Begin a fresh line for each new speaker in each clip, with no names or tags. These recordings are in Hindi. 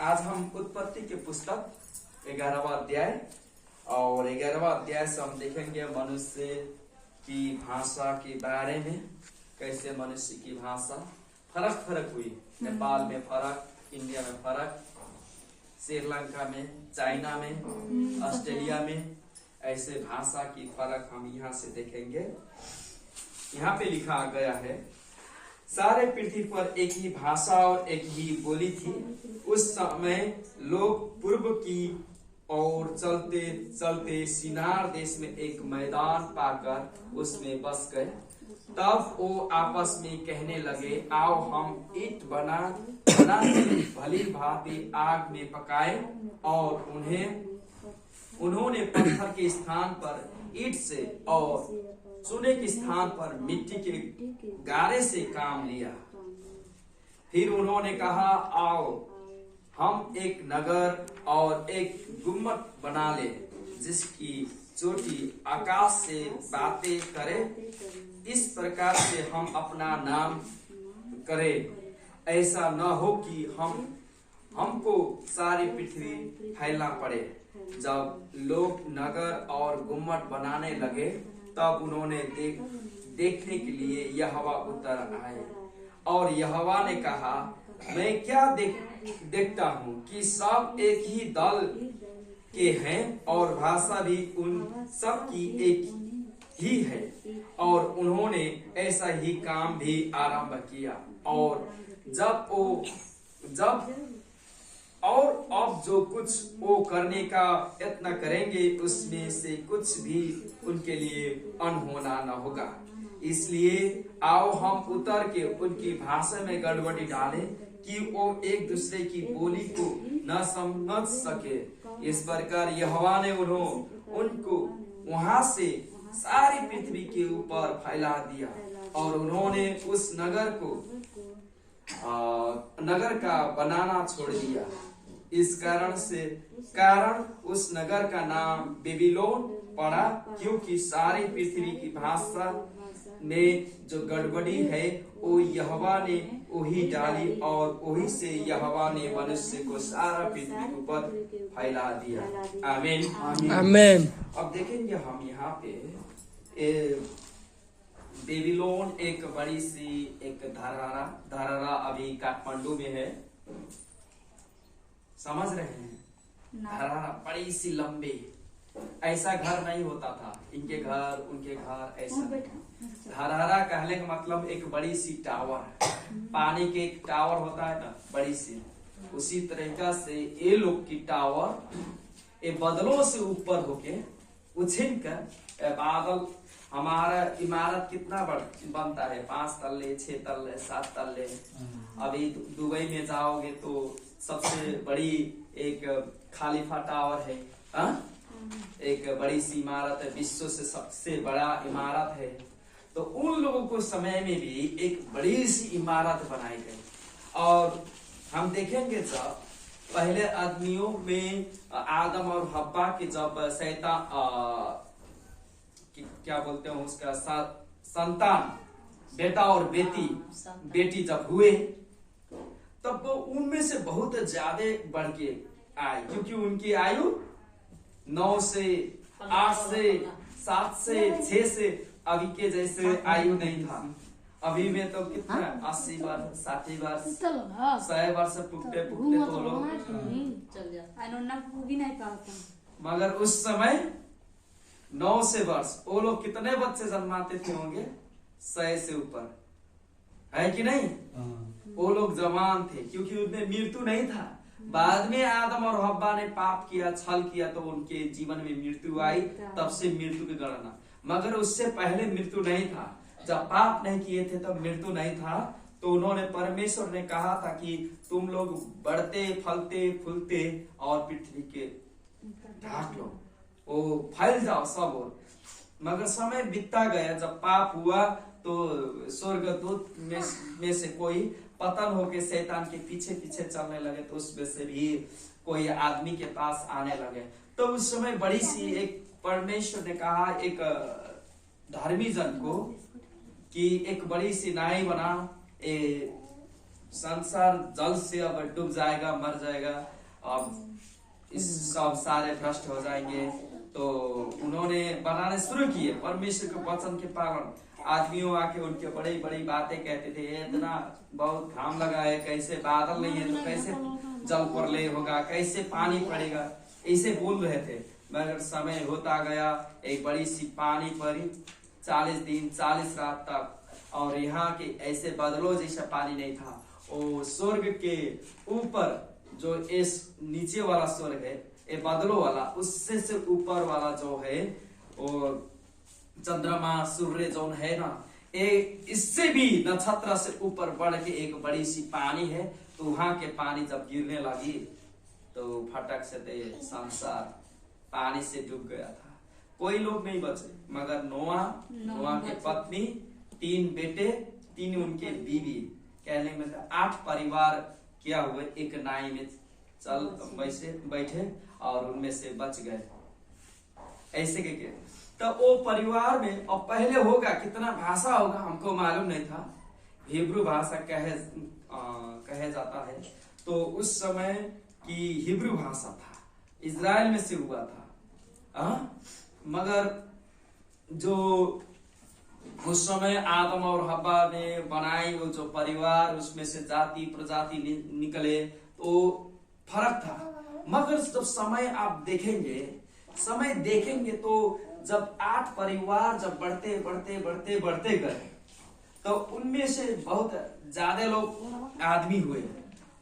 आज हम उत्पत्ति के पुस्तक 11वां अध्याय और 11वां अध्याय से हम देखेंगे मनुष्य की भाषा के बारे में। कैसे मनुष्य की भाषा फर्क हुई। नेपाल में फर्क, इंडिया में फर्क, श्रीलंका में, चाइना में, ऑस्ट्रेलिया में, ऐसे भाषा की फर्क हम यहाँ से देखेंगे। यहाँ पे लिखा गया है, सारे पृथ्वी पर एक ही भाषा और एक ही बोली थी। उस समय लोग पूर्व की ओर चलते चलते सिनार देश में एक मैदान पाकर उसमें बस गए। तब वो आपस में कहने लगे, आओ हम ईंट बना भली भांति आग में पकाए। और उन्होंने पत्थर के स्थान पर ईंट से और चूने के स्थान पर मिट्टी के गारे से काम लिया। फिर उन्होंने कहा, आओ हम एक नगर और एक गुम्मट बना ले, जिसकी चोटी आकाश से बातें करे। इस प्रकार से हम अपना नाम करें। ऐसा न हो कि हमको सारी पृथ्वी फैलना पड़े। जब लोग नगर और गुम्मट बनाने लगे, तब उन्होंने देखने के लिए यहोवा उतर आए। और यहोवा ने कहा, मैं क्या देखता हूँ कि सब एक ही दल के हैं और भाषा भी उन सब की एक ही है। और उन्होंने ऐसा ही काम भी आरंभ किया। और अब जो कुछ वो करने का यत्न करेंगे, उसमें से कुछ भी उनके लिए अनहोना न होगा। इसलिए आओ हम उतर के उनकी भाषा में गड़बड़ी डालें कि वो एक दूसरे की बोली को न समझ सके। इस प्रकार यहोवा ने उनको वहां से सारी पृथ्वी के ऊपर फैला दिया। और उन्होंने उस नगर का बनाना छोड़ दिया। इस कारण उस नगर का नाम बेबीलोन पड़ा, क्योंकि सारी पृथ्वी की भाषा में जो गड़बड़ी है वो यहोवा ने वही डाली। और वही से यहोवा ने मनुष्य को सारा पृथ्वी ऊपर फैला दिया। आमीन
आमीन।
अब देखेंगे हम यहाँ पे बेबीलोन एक बड़ी सी एक धरारा अभी काठमांडू में है। समझ रहे हैं? धरारा बड़ी सी लंबी, ऐसा घर नहीं होता था। इनके घर उनके घर ऐसा। धरारा कहने का मतलब एक बड़ी सी टावर है। पानी के एक टावर होता है ना, बड़ी सी, उसी तरीका से ये लोग की टावर ये बादलों से ऊपर होके उछिन कर बादल। हमारा इमारत कितना बनता है? 5 तल्ले, 6 तल्ले, 7 तल्ले। अभी दुबई में जाओगे तो सबसे बड़ी एक खलीफा टावर है। एक बड़ी सी इमारत है, विश्व से सबसे बड़ा इमारत है। तो उन लोगों को समय में भी एक बड़ी सी इमारत बनाई गई। और हम देखेंगे जब पहले आदमियों में आदम और हव्वा के जब शैतान क्या बोलते हैं उसका संतान, बेटा और बेटी जब हुए, तब वो उनमें से बहुत ज्यादा बढ़ के आए। क्योंकि उनकी आयु 9 से 8 से 7 से 6 से अभी के जैसे आयु नहीं था। अभी में तो कितना 80 वर्ष, 60 वर्ष, 100 वर्ष पुगते तो लोग। मगर उस समय 9 से वर्ष वो लोग कितने बच्चे जन्माते थे होंगे? 100 से ऊपर, है कि नहीं? वो लोग जवान थे, क्योंकि उनमें मृत्यु नहीं था। बाद में आदम और हव्वा ने पाप किया, छल किया, तो उनके जीवन में मृत्यु आई। तब से मृत्यु की गणना। मगर उससे पहले मृत्यु नहीं था। जब पाप नहीं किए थे तब मृत्यु नहीं था। तो उन्होंने, परमेश्वर ने कहा था कि तुम लोग बढ़ते फलते फूलते और पृथ्वी के ढाक लो, वो फैल जाओ सब ओर। मगर समय बीतता गया। जब पाप हुआ तो स्वर्गदूत में से कोई पतन होके शैतान के पीछे पीछे चलने लगे। तो उसमें से भी कोई आदमी के पास आने लगे। तो उस समय बड़ी सी एक परमेश्वर ने कहा एक धर्मी जन को कि एक बड़ी सी नाई बना, संसार जल से अब डूब जाएगा, मर जाएगा, अब इस सब सारे भ्रष्ट हो जाएंगे। तो उन्होंने बनाने शुरू किए परमेश्वर के वचन के पालन। आदमियों आके उनके बड़ी बड़ी बातें कहते थे, इतना बहुत घाम लगा है, कैसे बादल नहीं है तो कैसे जल प्रलय होगा, कैसे पानी पड़ेगा, ऐसे बोल रहे थे। मगर समय होता गया, एक बड़ी सी पानी पड़ी 40 दिन 40 रात तक, और यहाँ के ऐसे बादलों जैसा पानी नहीं था। वो स्वर्ग के ऊपर जो इस नीचे वाला स्वर्ग है, ये बादलों वाला, उससे से ऊपर वाला जो है वो चंद्रमा सूर्य जो है ना, ये इससे भी नक्षत्र से ऊपर बढ़ के एक बड़ी सी पानी है। तो वहां के पानी जब गिरने लगी तो फटक से संसार पानी से डूब गया था। कोई लोग नहीं बचे मगर नोआ की पत्नी, 3 बेटे, 3 उनके बीवी, कहने में 8 परिवार क्या हुए, एक नाई में चल बैठे और उनमें से बच गए। ऐसे के तो वो परिवार में, और पहले होगा कितना भाषा होगा हमको मालूम नहीं था, हिब्रू भाषा कहे जाता है। तो उस समय की हिब्रू भाषा था, इजराइल में से हुआ था। मगर जो उस समय आदम और हव्वा ने बनाई वो जो परिवार, उसमें से जाति प्रजाति निकले, तो फर्क था। मगर जब समय आप देखेंगे तो जब 8 परिवार जब बढ़ते गए तो उनमें से बहुत ज्यादा लोग आदमी हुए।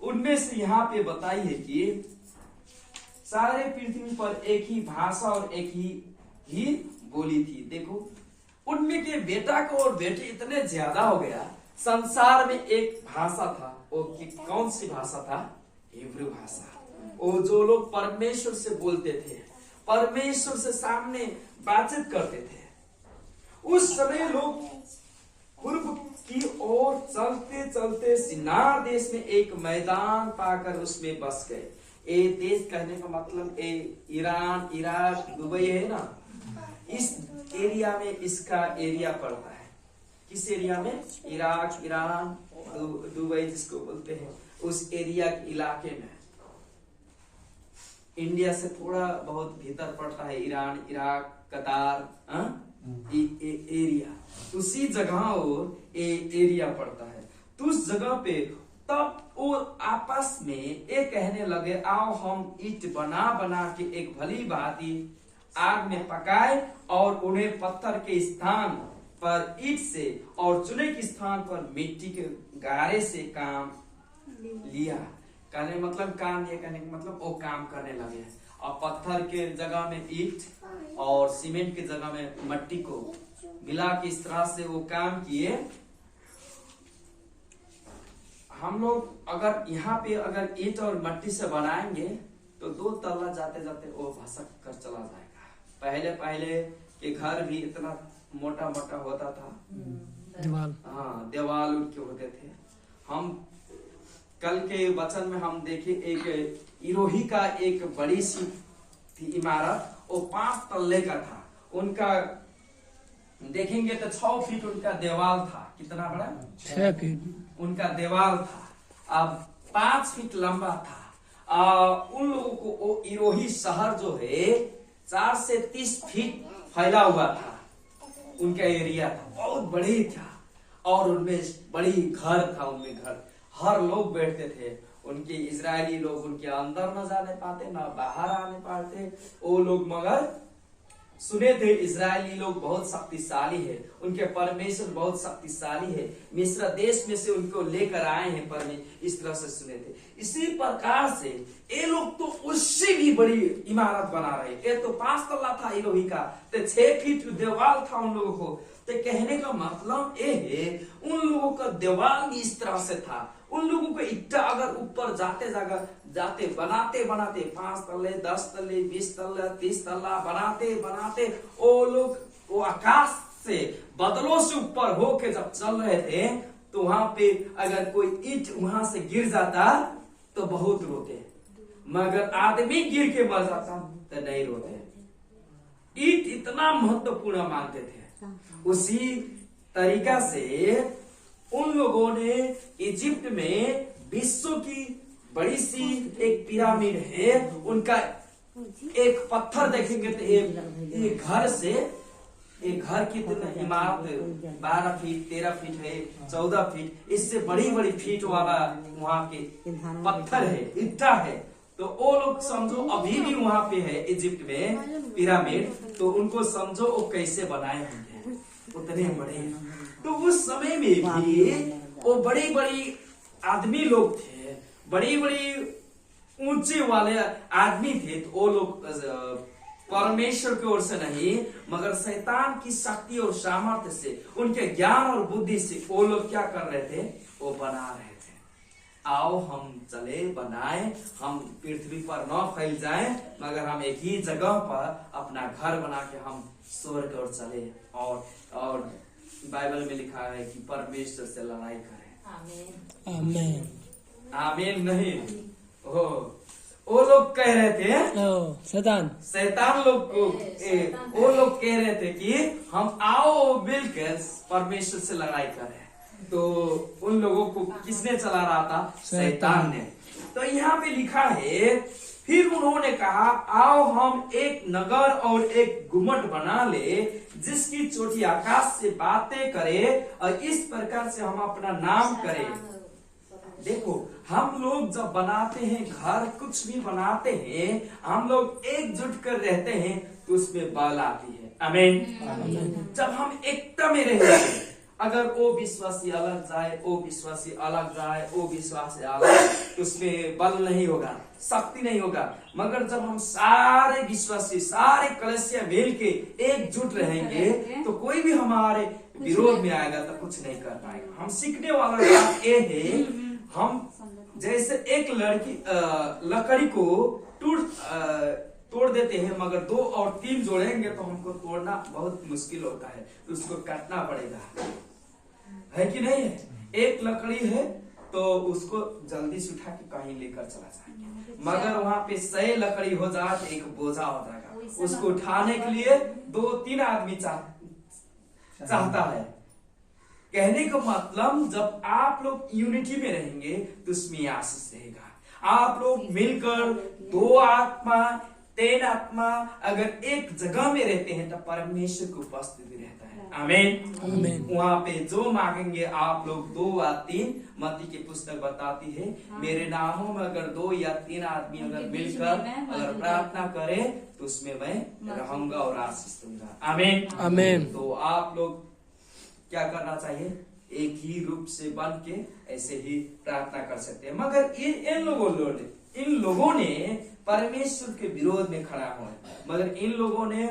उनमें से यहाँ पे बताई है कि सारे पृथ्वी पर एक ही भाषा और एक ही बोली थी। देखो उनमें के बेटा को और बेटे इतने ज्यादा हो गया। संसार में एक भाषा था, वो कौन सी भाषा था? हिब्रू भाषा। वो जो लोग परमेश्वर से बोलते थे, परमेश्वर से सामने बातचीत करते थे। उस समय लोग पूर्व की ओर चलते चलते सिनार देश में एक मैदान पाकर उसमें बस गए। ये देश कहने का मतलब ईरान, इराक, दुबई है ना, इस एरिया में इसका एरिया पड़ता है। किस एरिया में? इराक, ईरान, दुबई जिसको बोलते हैं, उस एरिया के इलाके में। इंडिया से थोड़ा बहुत भीतर पड़ता है ईरान, इराक, कतार, एरिया, उसी जगह और एरिया पड़ता है। तो उस जगह पे तब वो आपस में ये कहने लगे, आओ हम ईंट बना बना के एक भली भांति आग में पकाए और उन्हें पत्थर के स्थान पर ईंट से और चूल्हे के स्थान पर मिट्टी के गारे से काम लिया। कहने मतलब काम ये कहने का मतलब वो काम करने लगे। और पत्थर के जगह में ईंट और सीमेंट के जगह में मट्टी को मिला के इस तरह से वो काम किए। हम लोग अगर यहाँ पे अगर ईंट और मट्टी से बनाएंगे तो 2 तल्ला जाते जाते वो भसक कर चला जाएगा। पहले के घर भी इतना मोटा मोटा होता था, दीवाल, दीवाल उनके होते थे। हम कल के वचन में हम देखे एक इरोही का एक बड़ी सी थी इमारत, वो 5 तल्ले का था। उनका देखेंगे तो 6 फीट उनका दीवाल था। कितना बड़ा? 6 फीट उनका दीवाल था। अब 5 फीट लंबा था। उन लोगों को वो इरोही शहर जो है 4 से 30 फीट फैला हुआ था। उनका एरिया था, बहुत बड़ी था। और उनमें बड़ी घर था, उनमें घर हर लोग बैठते थे। उनके इजरायली लोग उनके अंदर न जाने पाते, न बाहर आने पाते वो लोग। मगर सुने थे इजरायली लोग बहुत शक्तिशाली है, उनके परमेश्वर बहुत शक्तिशाली है, मिस्र देश में से उनको लेकर आए हैं परमेश्वर, इस तरह से सुने थे। इसी प्रकार से ये लोग तो उससे भी बड़ी इमारत बना रहे। ये तो 5 तल्ला था इलोही का, तो 6 फीट दीवार था उन लोगों को। तो कहने का मतलब ये है उन लोगों का दीवार भी इस तरह से था। उन लोगों को ईटा अगर ऊपर जाते बनाते 5 तल्ले, 10 तल्ले, 20 तल्ला, 30 तल्ला बनाते वो लोग वो आकाश से बादलों से ऊपर होके जब चल रहे थे तो वहां पे अगर कोई ईंट वहां से गिर जाता तो बहुत रोते, मगर आदमी गिर के मर जाता तो नहीं रोते। ईंट इतना महत्वपूर्ण मानते थे। उसी तरीका से उन लोगों ने इजिप्ट में विश्व की बड़ी सी एक पिरामिड है, उनका एक पत्थर देखेंगे तो एक घर से एक घर की इमारत 12 फीट 13 फीट है, 14 फीट, इससे बड़ी बड़ी फीट वाला वहाँ के पत्थर है, ईटा है। तो वो लोग समझो अभी भी वहाँ पे है इजिप्ट में पिरामिड, तो उनको समझो वो कैसे बनाए होंगे, उतने बड़े हैं। तो उस समय में भी वो बड़ी बड़ी आदमी लोग थे, बड़ी बड़ी ऊंचे वाले आदमी थे। तो वो लोग परमेश्वर की ओर से नहीं मगर शैतान की शक्ति और सामर्थ्य से, उनके ज्ञान और बुद्धि से वो लोग क्या कर रहे थे, वो बना रहे थे। आओ हम चले बनाए, हम पृथ्वी पर न फैल जाएं, मगर हम एक ही जगह पर अपना घर बना के हम स्वर्ग और चले। और बाइबल में लिखा है कि परमेश्वर से लड़ाई करें।
आमीन।
आमीन नहीं, वो लोग कह रहे थे, शैतान लोग को वो लोग कह रहे थे कि हम आओ मिलकर परमेश्वर से लड़ाई करें। तो उन लोगों को किसने चला रहा था, शैतान ने। तो यहाँ पे लिखा है, फिर उन्होंने कहा आओ हम एक नगर और एक गुम्मट बना ले, जिसकी चोटी आकाश से बातें करे, और इस प्रकार से हम अपना नाम करें। देखो हम लोग जब बनाते हैं घर, कुछ भी बनाते हैं, हम लोग एकजुट कर रहते हैं तो उसमें बल आती है। आमीन। जब हम एकता में रहेंगे, अगर वो विश्वासी अलग जाए, वो विश्वासी अलग जाए, वो विश्वासी अलग, तो उसमें बल नहीं होगा, शक्ति नहीं होगा। मगर जब हम सारे विश्वासी, सारे कलीसिया मिल के एकजुट रहेंगे, तो कोई भी हमारे विरोध में आएगा तो कुछ नहीं कर पाएगा। हम सीखने वाला बात ये है, हम जैसे एक लकड़ी को तोड़ देते हैं, मगर 2 और 3 जोड़ेंगे तो हमको तोड़ना बहुत मुश्किल होता है, तो उसको काटना पड़ेगा, है कि नहीं है। एक लकड़ी है तो उसको जल्दी से उठा के कहीं लेकर चला जाएंगे, मगर वहाँ पे 100 लकड़ी हो जाए तो एक बोझा हो जाएगा। उसको उठाने के लिए 2-3 आदमी चाहता है। कहने का मतलब, जब आप लोग यूनिटी में रहेंगे तो उसमें आशीष रहेगा। आप लोग मिलकर 2 आत्मा 3 आत्मा अगर एक जगह में रहते हैं तो परमेश्वर की उपस्थिति रहता है। आमीन। वहाँ पे जो मांगेंगे आप लोग 2 या 3, मत्ती की पुस्तक बताती है, मेरे नामों में अगर 2 या 3 आदमी अगर मिलकर अगर प्रार्थना करें तो उसमें मैं रहूंगा और आशीष दूंगा। आमीन। आमीन। तो आप लोग क्या करना चाहिए, एक ही रूप से बन के ऐसे ही प्रार्थना कर सकते हैं। मगर इन लोगों ने परमेश्वर के विरोध में खड़ा हुआ, मगर इन लोगों ने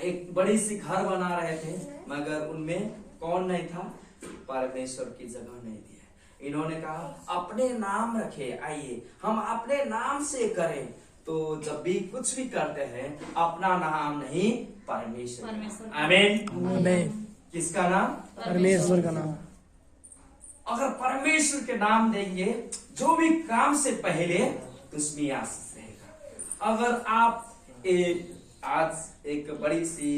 एक बड़ी सी घर बना रहे थे, मगर उनमें कौन नहीं था, परमेश्वर की जगह नहीं दी। इन्होंने कहा अपने नाम रखे, आइए हम अपने नाम से करें। तो जब भी कुछ भी करते हैं, अपना नाम नहीं, परमेश्वर। आमीन। किसका नाम,
परमेश्वर का नाम।
अगर परमेश्वर के नाम देंगे, जो भी काम से पहले, तो उसमें आशीष रहेगा। अगर आप आज एक बड़ी सी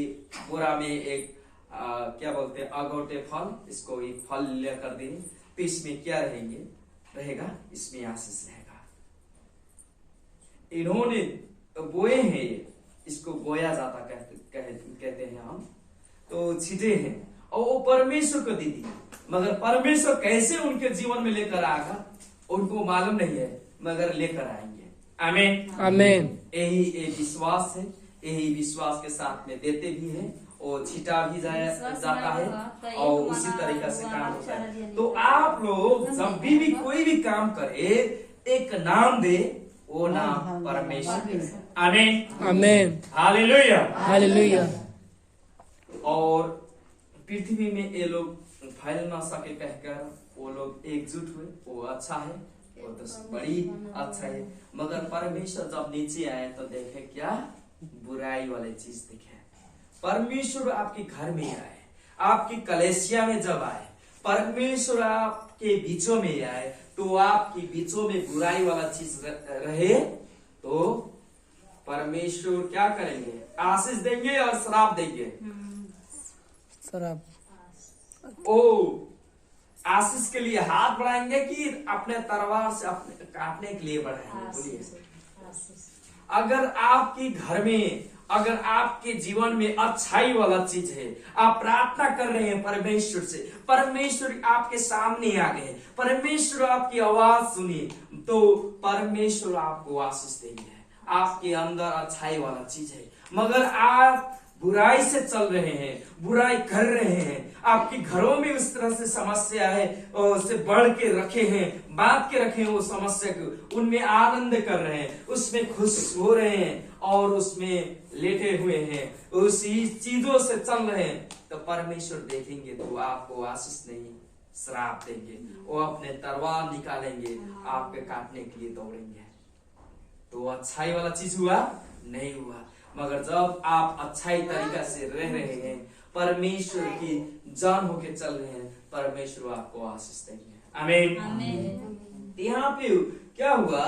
बोरा में एक क्या बोलते हैं, अगोटे फल, इसको एक फल लेकर दें, तो इसमें क्या रहेगा, इसमें आशीष रहेगा। इन्होंने बोए हैं, इसको बोया जाता कहते हैं हम, तो छीटे हैं और वो परमेश्वर को दी थी, मगर परमेश्वर कैसे उनके जीवन में लेकर आएगा उनको मालूम नहीं है, मगर लेकर आएंगे। आमीन। आमीन। यही विश्वास है, यही विश्वास के साथ में देते भी हैं और छीटा भी जाता है और उसी तरीके से काम होता है। तो आप लोग जब भी कोई भी काम करे, एक नाम दे, वो नाम परमेश्वर। आमीन। आमीन। हालेलुया। हालेलुया। और पृथ्वी में ये लोग फैल ना सके कहकर वो लोग एकजुट हुए, वो अच्छा है, वो तो बड़ी अच्छा है। मगर परमेश्वर जब नीचे आए तो देखे क्या, बुराई वाली चीज देखे। परमेश्वर आपके घर में आए, आपकी कलेसिया में जब आए, परमेश्वर आपके बीचों में आए, तो आपके बीचों में बुराई वाला चीज रहे तो परमेश्वर क्या करेंगे, आशीष देंगे और श्राप देंगे।
शराब।
ओ आशीष के लिए हाथ बढ़ाएंगे कि अपने तलवार से अपने काटने के लिए बढ़ाएंगे? बोलिए। अगर आपकी घर में, अगर आपके जीवन में अच्छाई वाला चीज है, आप प्रार्थना कर रहे हैं परमेश्वर से, परमेश्वर आपके सामने आ गए, परमेश्वर आपकी आवाज सुनी, तो परमेश्वर आपको आशीष देंगे। आपके अंदर अच्छाई वाला चीज है, मगर आप बुराई से चल रहे हैं, बुराई कर रहे हैं, आपके घरों में उस तरह से समस्या है और उसे बढ़ के रखे हैं, बांध के रखे हैं वो समस्या को, उनमें आनंद कर रहे हैं, उसमें खुश हो रहे हैं और उसमें लेटे हुए हैं, उसी चीजों से चल रहे हैं, तो परमेश्वर देखेंगे तो आपको आशीष नहीं श्राप देंगे। वो अपने तलवार निकालेंगे, आपके काटने के लिए दौड़ेंगे। तो अच्छाई वाला चीज हुआ नहीं हुआ। मगर जब आप अच्छाई तरीका से रह रहे हैं, परमेश्वर की जान होके चल रहे हैं, परमेश्वर आपको आशीष देंगे। आमीन। यहाँ पे क्या हुआ,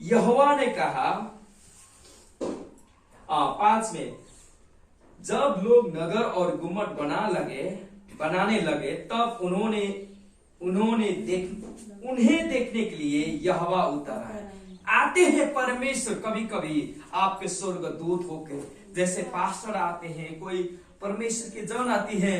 यहोवा ने कहा 5 में, जब लोग नगर और गुम्मट बनाने लगे तब उन्हें देखने के लिए यहोवा उतरा है। आते हैं परमेश्वर कभी कभी आपके स्वर्गदूत होके, जैसे पास्टर आते हैं, कोई परमेश्वर की जन आती है,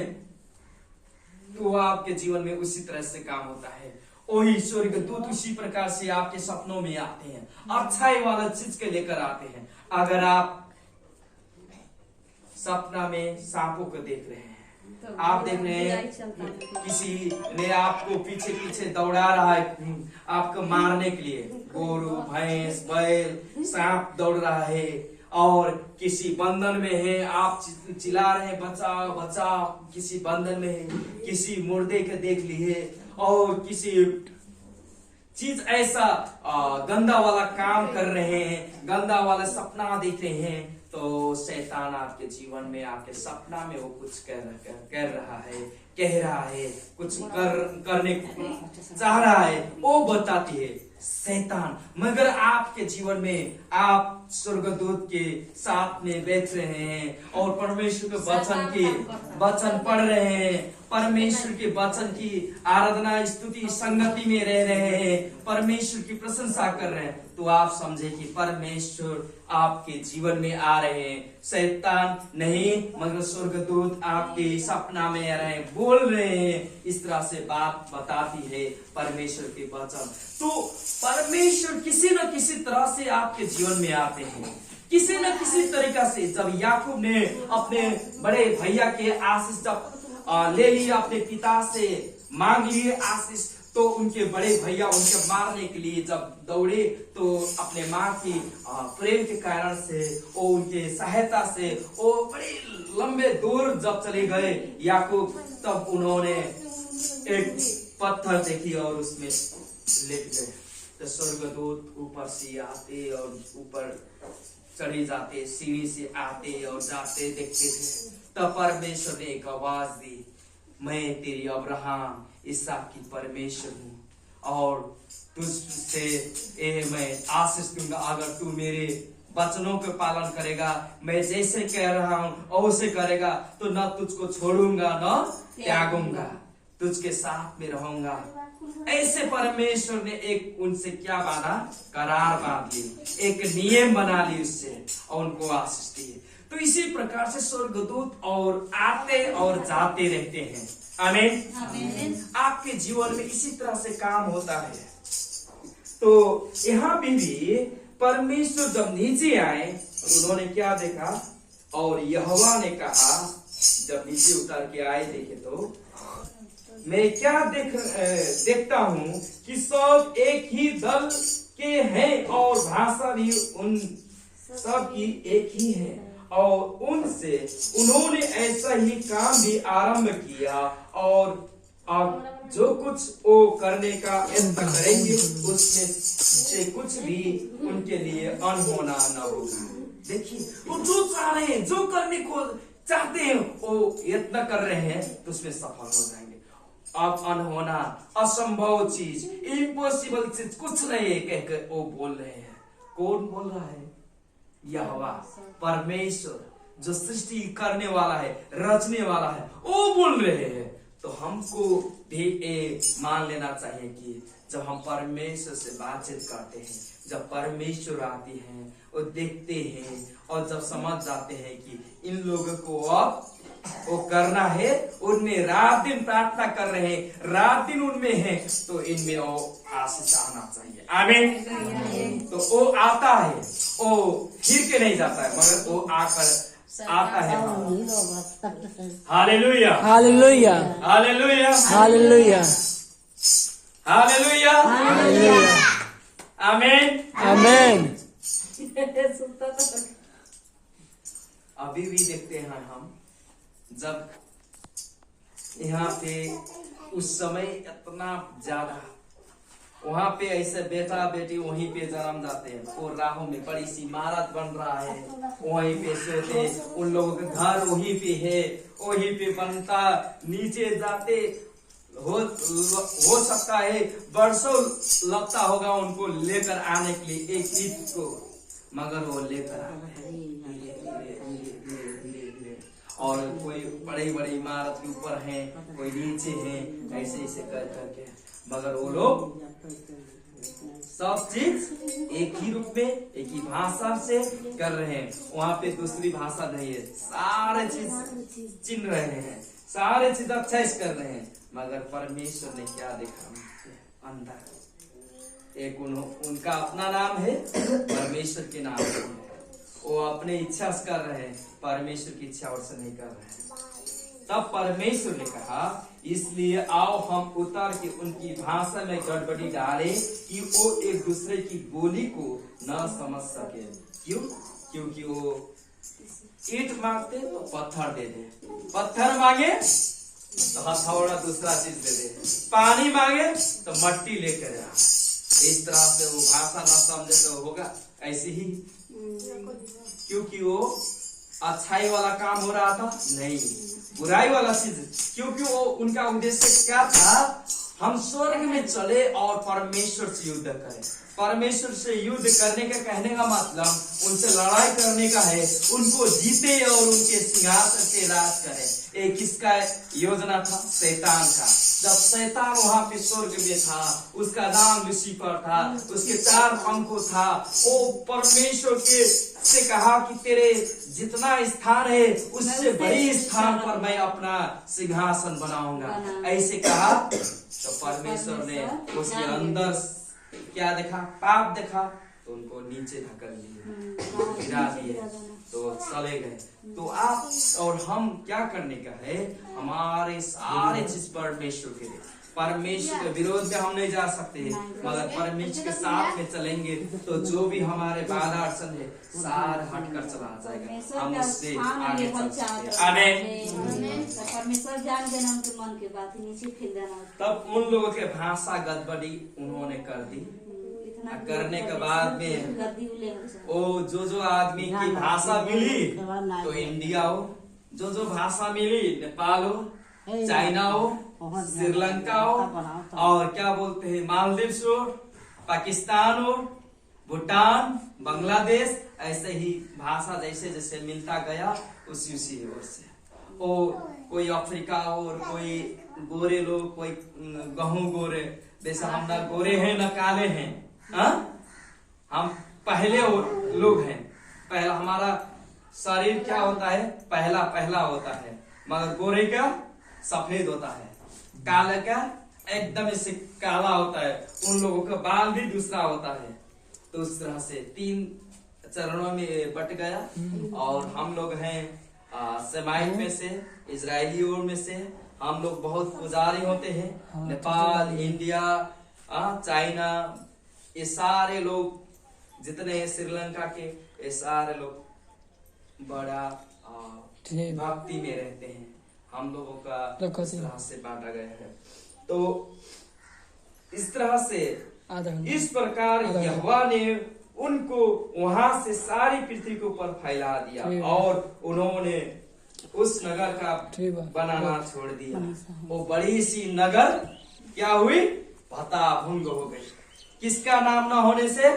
तो आपके जीवन में उसी तरह से काम होता है। वही स्वर्गदूत उसी प्रकार से आपके सपनों में आते हैं, अच्छाई वाला चीज के लेकर आते हैं। अगर आप सपना में सांपों को देख रहे हैं, आप देख रहे हैं किसी ने आपको पीछे पीछे दौड़ा रहा है आपको मारने के लिए, गोरू, भैंस, बैल, सांप दौड़ रहा है, और किसी बंधन में है, आप चिल्ला रहे हैं बचाओ बचाओ, किसी बंधन में है, किसी मुर्दे के देख लिए, और किसी चीज ऐसा गंदा वाला काम कर रहे हैं, गंदा वाला सपना देख रहे हैं, तो शैतान आपके जीवन में, आपके सपना में वो कुछ कह रहा है, कह रहा है, कुछ करने चाह रहा है, वो बताती है शैतान। मगर आपके जीवन में आप स्वर्गदूत के साथ में बैठ रहे हैं और परमेश्वर के वचन पढ़ रहे हैं, परमेश्वर के वचन की आराधना स्तुति संगति में रह रहे हैं, परमेश्वर की प्रशंसा कर रहे हैं, तो आप समझे कि परमेश्वर आपके जीवन में आ रहे हैं। शैतान नहीं, मगर स्वर्गदूत आपके सपना में आ रहे हैं, बोल रहे हैं, इस तरह से बात बताती है परमेश्वर के वचन। तो परमेश्वर किसी न किसी तरह से आपके जीवन में आते हैं, किसी न किसी तरीका से। जब याकूब ने अपने बड़े भैया के आशीष जब ले लिया, अपने पिता से मांग लिए आशीष, तो उनके बड़े भैया उनके मारने के लिए जब दौड़े, तो अपने माँ की प्रेम के कारण से, वो उनके सहायता से, वो बड़े लंबे दूर जब चले गए याकूब, तब उन्होंने एक पत्थर देखी और उसमें लेट गए। तो स्वर्गदूत ऊपर से आते और ऊपर चढ़े जाते, सीढ़ी से आते और जाते देखते थे। तब परमेश्वर ने एक आवाज दी, मैं तेरी अब्राहम इसहाक की परमेश्वर हूँ और तुझसे मैं आशीष दूंगा अगर तू मेरे वचनों के पालन करेगा। मैं जैसे कह रहा हूँ और उसे करेगा, तो न तुझको छोड़ूंगा न त्यागूंगा, तुझके साथ में रहूंगा। ऐसे परमेश्वर ने एक उनसे क्या बांधा, करार बांध ली, एक नियम बना ली उससे और उनको आशीष दी। तो इसी प्रकार से स्वर्गदूत और आते और जाते रहते हैं। आमीन। आपके जीवन में इसी तरह से काम होता है। तो यहाँ भी परमेश्वर जब नीचे आए, उन्होंने क्या देखा, और यहोवा ने कहा, जब नीचे उतर के आए देखे, तो मैं क्या देखता हूँ कि सब एक ही दल के हैं और भाषा भी उन सब की एक ही है, और उनसे उन्होंने ऐसा ही काम भी आरंभ किया, और अब जो कुछ वो करने का यत्न करेंगे उसमें से कुछ भी उनके लिए अनहोना न होगा। देखिए, वो जो चाह रहे हैं, जो करने को चाहते हैं, वो यत्न कर रहे हैं, तो उसमें सफल हो जाएंगे। अब अनहोना, असंभव चीज, इम्पॉसिबल चीज कुछ नहीं कहकर वो बोल रहे हैं। कौन बोल रहा है? यहोवा परमेश्वर, जो सृष्टि करने वाला है, रचने वाला है, वो बोल रहे हैं। तो हमको भी मान लेना चाहिए कि जब हम परमेश्वर से बातचीत करते हैं, जब परमेश्वर आते हैं और देखते हैं और जब समझ जाते हैं कि इन लोगों को अब वो करना है, उनमें रात दिन प्रार्थना कर रहे हैं, रात दिन उनमें है, तो इनमें वो आशीष आना चाहिए। आमीन। तो वो आता है, वो फिर के नहीं जाता है, मगर वो आकर आता है। Hallelujah,
hallelujah,
hallelujah,
hallelujah,
hallelujah,
hallelujah,
आमीन,
आमेन।
अभी भी देखते हैं हम, जब यहाँ पे उस समय इतना ज्यादा वहां पे ऐसे बेटा बेटी वहीं पे जन्म जाते हैं, वो राहों में बड़ी सी इमारत बन रहा है, वहीं पे सोते, उन लोगों के घर वहीं पे है, वहीं पे बनता, नीचे जाते, हो सकता है वर्षों लगता होगा उनको लेकर आने के लिए एक ईद को, मगर वो लेकर आ गए। और कोई बड़ी बड़ी इमारत के ऊपर है, कोई नीचे है, ऐसे ऐसे कर करके, मगर वो लोग सब चीज एक ही रूप में, एक ही भाषा से कर रहे हैं। वहाँ पे दूसरी भाषा नहीं है, सारे चीज चिन्ह रहे हैं, सारे चीज अच्छा कर रहे हैं। मगर परमेश्वर ने क्या देखा अंदर, एक उनका अपना नाम है, परमेश्वर के नाम है, वो अपने इच्छा से कर रहे हैं, परमेश्वर की इच्छा और से नहीं कर रहे हैं। तब परमेश्वर ने कहा, इसलिए आओ हम उतर के उनकी भाषा में गड़बड़ी डाले कि वो एक दूसरे की बोली को न समझ सके। क्यों? क्योंकि वो ईंट मांगते तो पत्थर दे दे, पत्थर मांगे तो हथौड़ा दूसरा चीज दे दे, पानी मांगे तो मट्टी लेकर आ। इस तरह से वो भाषा न समझे तो होगा ऐसे ही, क्योंकि वो अच्छाई वाला काम हो रहा था नहीं, बुराई वाला चीज। क्योंकि वो उनका उद्देश्य क्या था, हम स्वर्ग में चले और परमेश्वर से युद्ध करें। परमेश्वर से युद्ध करने का कहने का मतलब उनसे लड़ाई करने का है, उनको जीते और उनके सिंहासन पे राज करें। एक किसका योजना था? शैतान का। जब शैतान वहां पे स्वर्ग में था, उसका नाम लूसीफर था, उसके 4 पंखों था, वो परमेश्वर के से कहा कि तेरे जितना स्थान है उससे बड़ी स्थान पर मैं अपना सिंहासन बनाऊंगा, ऐसे कहा। तो परमेश्वर ने उसके अंदर क्या देखा? पाप देखा, तो उनको नीचे धकेल दिए, गिरा दिए, तो चले गए। तो आप और हम क्या करने का है? हमारे सारे चीज परमेश्वर के लिए, परमेश्वर के विरोध में हम नहीं जा सकते, मगर परमेश्वर के साथ में चलेंगे तो जो भी हमारे बाधा अड़चन है सारा हटकर चला जाएगा, हम उससे आगे चल सकते हैं। आमीन।
परमेश्वर जान देना उनके मन की बात, नीचे फेंक देना।
तब उन लोगों के भाषा गड़बड़ी उन्होंने कर दी। करने के बाद में ओ जो आदमी की भाषा मिली, तो इंडिया हो, जो भाषा मिली, नेपाल हो, चाइना हो, श्रीलंका हो, और क्या बोलते हैं मालदीव्स हो, पाकिस्तान हो, भूटान, बांग्लादेश, ऐसे ही भाषा जैसे जैसे मिलता गया उसी ओर से। ओ कोई अफ्रीका हो और कोई गोरे लोग, कोई गहूं गोरे, जैसे हम ना गोरे हैं ना काले हैं, हम पहले लोग हैं। पहला हमारा शरीर क्या होता है? पहला होता है, मगर गोरे का सफेद होता है, काले का एकदम ऐसे काला होता है, उन लोगों का बाल भी दूसरा होता है। तो उस तरह से 3 चरणों में बट गया। और हम लोग हैं सेमाइट में से, इजरायलियों में से, हम लोग बहुत पुजारी होते हैं। नेपाल, इंडिया, चाइना, ये सारे लोग जितने हैं, श्रीलंका के, ये सारे लोग बड़ा भक्ति में रहते हैं। हम लोगों का इस तरह से बांटा गया है। तो इस तरह से इस प्रकार यहोवा ने उनको वहां से सारी पृथ्वी के ऊपर फैला दिया और उन्होंने उस नगर का बनाना छोड़ दिया। वो बड़ी सी नगर क्या हुई? भताभुंग हो गई। किसका नाम ना होने से?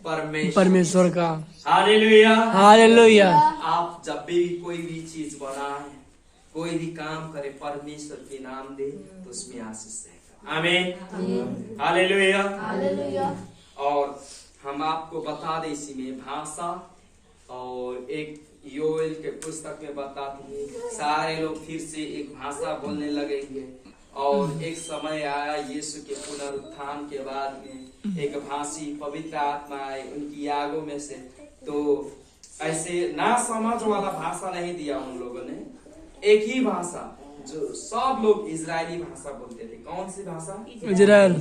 परमेश्वर का।
Hallelujah,
hallelujah.
आप जब भी कोई भी चीज बनाए, कोई भी काम करे परमेश्वर के नाम दे तो उसमें आशीष रहेगा। आमीन, हालेलुया।
हालेलुया।
और हम आपको बता दें इसी में भाषा, और एक योएल के पुस्तक में बताती है सारे लोग फिर से एक भाषा बोलने लगेंगे। और एक समय आया यीशु के पुनरुत्थान के बाद में एक भाषी पवित्र आत्मा आए उनकी आगों में से, तो ऐसे ना समझ वाला भाषा नहीं दिया उन लोगों ने, एक ही भाषा जो सब लोग इजरायली भाषा बोलते थे। कौन सी भाषा?
इजराइल।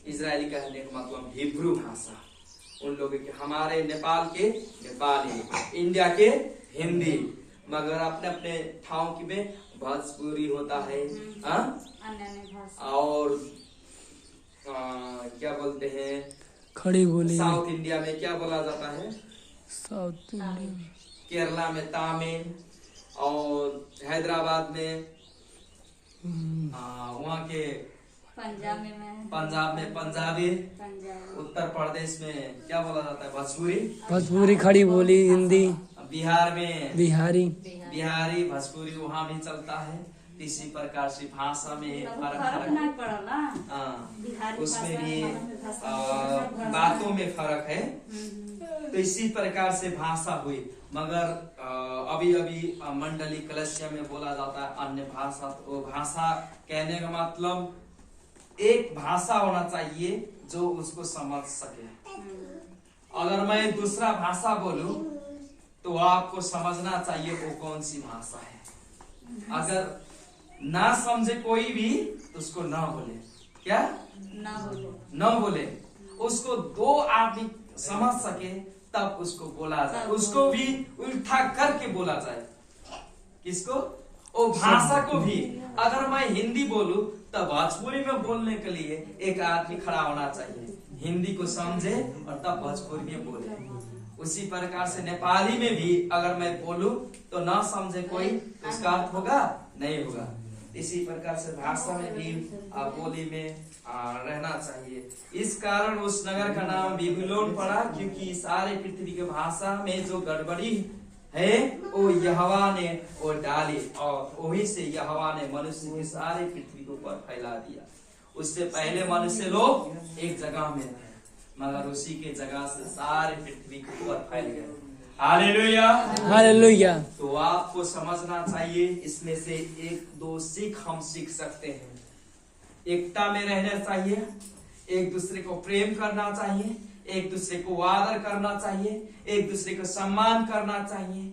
इजरायली कहने का मतलब हिब्रू भाषा। उन लोगों के, हमारे नेपाल के नेपाली, इंडिया के हिंदी, मगर अपने अपने ठाव की में भोजपुरी होता है। और क्या बोलते हैं,
खड़ी बोली।
साउथ इंडिया में क्या बोला जाता है?
South India.
केरला में तमिल, और हैदराबाद में वहाँ के पंजाब में पंजाबी, उत्तर प्रदेश में क्या बोला जाता है? भोजपुरी।
भोजपुरी खड़ी बोली। हिंदी।
बिहार में
बिहारी।
भोजपुरी वहाँ भी चलता है। इसी प्रकार से भाषा में
फर्क नहीं पड़ला।
उसमें भी बातों में फर्क है। तो इसी प्रकार से भाषा हुई। मगर अभी अभी मंडली कलसिया में बोला जाता है अन्य भाषा। तो वो भाषा कहने का मतलब एक भाषा होना चाहिए जो उसको समझ सके। अगर मैं दूसरा भाषा बोलूं तो आपको समझना चाहिए वो कौन सी भाषा है। अगर ना समझे कोई भी तो उसको ना बोले। क्या? ना बोले। उसको दो आदमी समझ सके तब उसको बोला जाए, उसको भी उल्टा करके बोला जाए। किसको? वो भाषा को भी। अगर मैं हिंदी बोलूं तब भोजपुरी में बोलने के लिए एक आदमी खड़ा होना चाहिए, हिंदी को समझे और तब भोजपुरी में बोले। उसी प्रकार से नेपाली में भी अगर मैं बोलूं तो ना समझे कोई, उसका अर्थ होगा? नहीं होगा। इसी प्रकार से भाषा में भी बोली में रहना चाहिए। इस कारण उस नगर का नाम बेबीलोन पड़ा, क्योंकि सारे पृथ्वी के भाषा में जो गड़बड़ी है वो यहोवा ने वो डाली, और वही से यहोवा ने मनुष्य के सारे पृथ्वी के ऊपर फैला दिया। उससे पहले मनुष्य लोग एक जगह में थे, मगर उसी के जगह से सारे पृथ्वी के ऊपर फैल गए। Hallelujah,
hallelujah.
तो आपको समझना चाहिए इसमें से एक दो सीख हम सीख सकते हैं। एकता में रहना चाहिए, एक दूसरे को प्रेम करना चाहिए, एक दूसरे को आदर करना चाहिए, एक दूसरे को सम्मान करना चाहिए।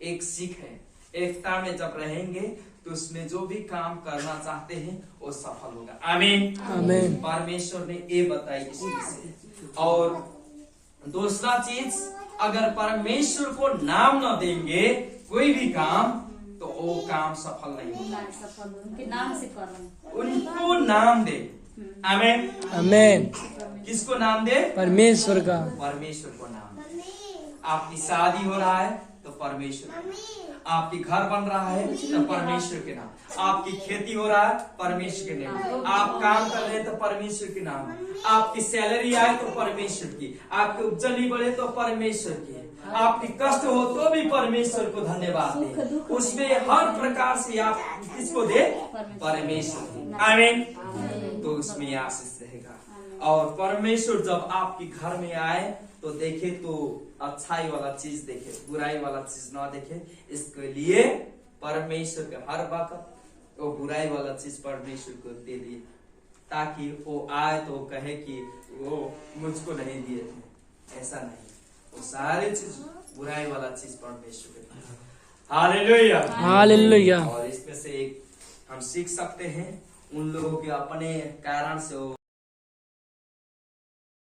एक सीख है। एकता में जब रहेंगे तो उसमें जो भी काम करना चाहते हैं वो सफल होगा। आमीन,
आमीन।
परमेश्वर ने ये बताई इसमें से। और दूसरा चीज, अगर परमेश्वर को नाम न देंगे कोई भी काम तो वो काम सफल नहीं होगा। उनको नाम दे। आमीन,
आमीन।
किसको नाम दे?
परमेश्वर का।
परमेश्वर को नाम दे। आपकी शादी हो रहा है तो परमेश्वर, आपकी घर बन रहा है तो परमेश्वर के नाम, आपकी खेती हो रहा है परमेश्वर के नाम, आप काम कर रहे हैं तो परमेश्वर के नाम, आपकी सैलरी आए तो परमेश्वर की, आपकी उपजनी बढ़े तो परमेश्वर की, आपकी कष्ट हो तो भी परमेश्वर को धन्यवाद दे। उसमें हर प्रकार से आप किसको दे? परमेश्वर। आमीन। तो उसमें आशीष रहेगा। और परमेश्वर जब आपके घर में आए तो देखे तो अच्छाई वाला चीज देखे, बुराई वाला चीज ना देखे। इसके लिए परमेश्वर के हर वक्त वो बुराई वाला चीज परमेश्वर को दे दिए, ताकि वो आए तो कहे कि वो मुझको नहीं दिए थे। ऐसा नहीं, वो सारी चीज बुराई वाला चीज परमेश्वर के दिए। Hallelujah,
hallelujah.
और इसमें से एक हम सीख सकते हैं, उन लोगों के अपने कारण से